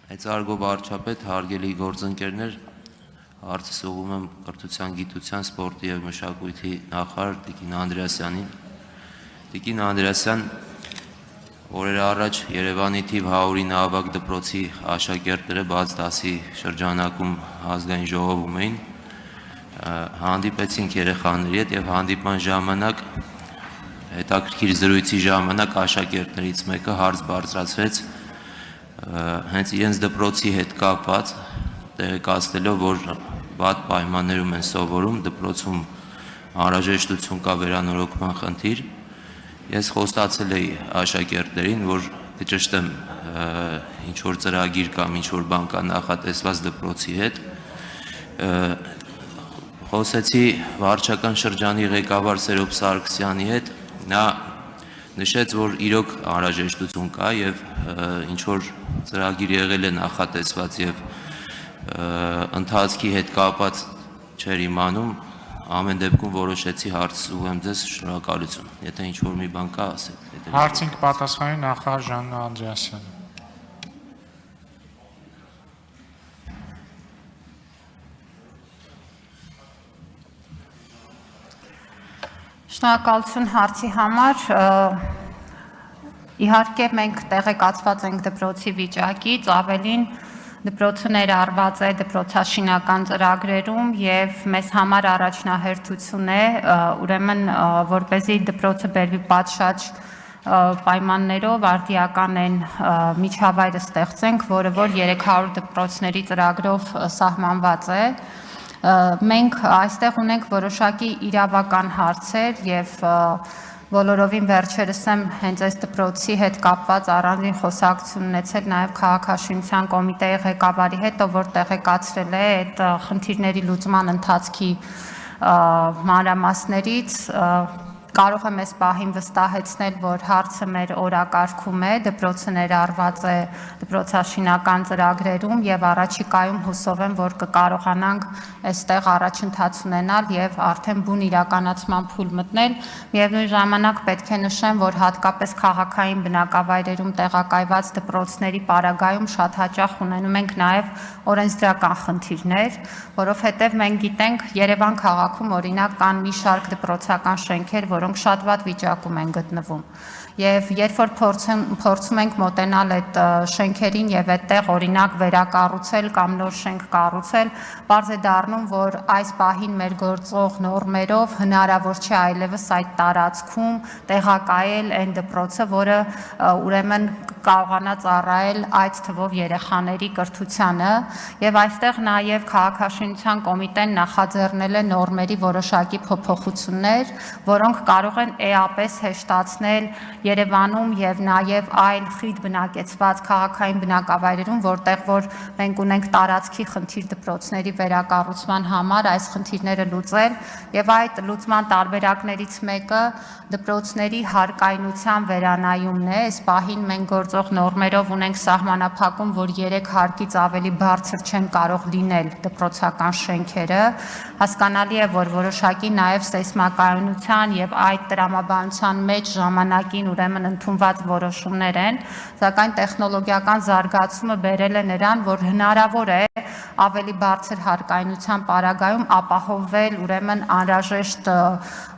Մեծարգո վարչապետ, հարգելի գործընկերներ, հարցս ուղղում եմ կրթության, գիտության, սպորտի և մշակույթի նախարար Տիկին Անդրեասյանին։ Տիկին Անդրեասյան, օրեր առաջ Երևանի թիվ 100-ի նահավաք դպրոցի աշակերտները բաց դասի շրջանակում ազգային ժողովում էին, հանդիպեցինք երեխաների հետ և հանդիպման ժամանակ, հետաքրքիր զրույցի ժամանակ աշակերտներից մեկը հարց բարձրացրեց հենց իրենց դպրոցի հետ կապված, տեղեկացնելով, որ վատ պայմաններում են սովորում, դպրոցում անհրաժեշտություն կա վերանորոգման խնդիր։ Ես խոստացել էի աշակերտներին, որ կճշտեմ ինչ-որ ծրագիր կամ ինչ-որ բան կա նախատեսված դպրոցի հետ։ Խոսեցի վարչական շրջանի ղեկավար Սերոբ Սարգսյանի հետ, նա նշեց, որ իրոք անհրաժեշտություն կա և ինչ-որ ծրագիր եղել է նախատեսված և ընթացքի հետ կապված չէր իմանում, ամեն դեպքում որոշեցի հարցս ուղղեմ ձեզ, շնորհակալություն, եթե ինչ-որ մի բան կա, ասեք։ Հարցին կպատասխանի նախարար Ժաննա Անդրեասյանը։ Շնորհակալություն հարցի համար, իհարկե մենք տեղեկացված ենք դպրոցի վիճակից, ավելին դպրոցը ներառված է դպրոցաշինական ծրագրերում և մեզ համար առաջնահերթություն է, ուրեմն որպեսզի դպրոցը բերվի պատշաճ պայմաններով արդիական են միջավայրը ստեղծենք, որը որ 300 դպրոցների ծրագրով սահմանված է։ Մենք այստեղ ունենք որոշակի իրավական հարցեր և բոլորովին վերջերս եմ հենց այս դպրոցի հետ կապված առանձին խոսակցություն ունեցել նաև քաղաքաշինության կոմիտեի ղեկավարի հետ, ով որ տեղեկացրել է այդ խնդիրների լուծման ընթացքի մանրամասներից, կարող եմ այս պահին վստահեցնել, որ հարցը մեր օրակարգում է, դպրոցը ներառված է դպրոցաշինական ծրագրերում և առաջիկայում հուսով եմ, որ կկարողանանք այստեղ առաջընթաց ունենալ և արդեն բուն իրականացման փուլ մտնել։ Միևնույն ժամանակ պետք է նշեմ, որ հատկապես քաղաքային բնակավայրերում տեղակայված դպրոցների պարագայում շատ հաճախ ունենում ենք նաև օրենսդրական խնդիրներ, որովհետև մենք գիտենք Երևան քաղաքում օրինակ կան մի շարք դպրոցական շենքեր, որոնք շատ վատ վիճակում են գտնվում և երբ որ փորձում ենք մոտենալ այդ շենքերին և այդտեղ օրինակ վերակառուցել կամ նոր շենք կառուցել, պարզ է դառնում, որ այս պահին մեր գործող նորմերով հնարավոր չէ այլևս այդ տարածքում տեղակայել այն դպրոցը, որը ուրեմն կարողանա ծառայել այդ թվով երեխաների կրթությանը և այստեղ նաև քաղաքաշինության կոմիտեն նախաձեռնել է նորմերի որոշակի փոփոխություններ, որոնք կարող են էապես հեշտացնել Երևանում և նաև այլ խիտ բնակեցված քաղաքային բնակավայրերում, որտեղ որ մենք ունենք տարածքի խնդիր դպրոցների վերակառուցման համար, այս խնդիրները լուծել և այդ լուծման տարբերակներից մեկը դպրոցների հարկայնության վերանայումն է։ Այս պահին մենք գործող նորմերով ունենք սահմանափակում, որ 3 հարկից ավելի բարձր չեն կարող լինել դպրոցական շենքերը։ Հասկանալի է, որ որոշակի նաև սեյսմակայունության և այդ տրամաբանության մեջ ժամանակին ուրեմն ընդունված որոշումներ են, սակայն տեխնոլոգիական զարգացումը բերել է նրան, որ հնարավոր է ավելի բարձր հարկայնության պարագայում ապահովել ուրեմն անհրաժեշտ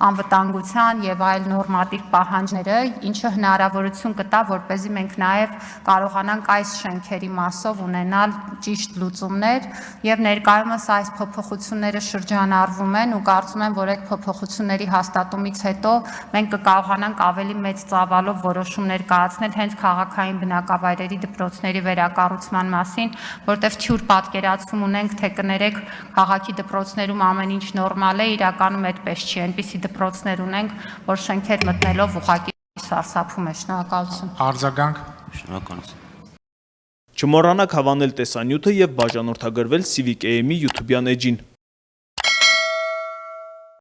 անվտանգության և այլ նորմատիվ պահանջները, ինչը հնարավորություն կտա, որպեսզի մենք նաև կարողանանք այս շենքերի մասով ունենալ ճիշտ լուծումներ և ներկայումս այս փոփոխությունները շրջանառվում են ու կարծում եմ, որ այդ փոփոխությունների հաստատումից հետո մենք կկարողանանք ավելի մեծ ծավալով որոշումներ կայացնել հենց քաղաքային բնակավայրերի դպրոցների վերակառուցման մասին, որտեղ թյուր պատկերացում ունենք, թե կներեք քաղաքի դպրոցներում ամեն ինչ նորմալ է, իրականում այդպես չի, այնպիսի դպրոցներ ունենք, որ շենքեր մտնելով ուղղակի սարսափում է։ Շնորհակալություն։ Արձագանք։ Շնորհակալություն։ Չմոռանաք հավանել տեսանյութը և բաժանորդագրվել Civic AM-ի YouTube-յան էջին։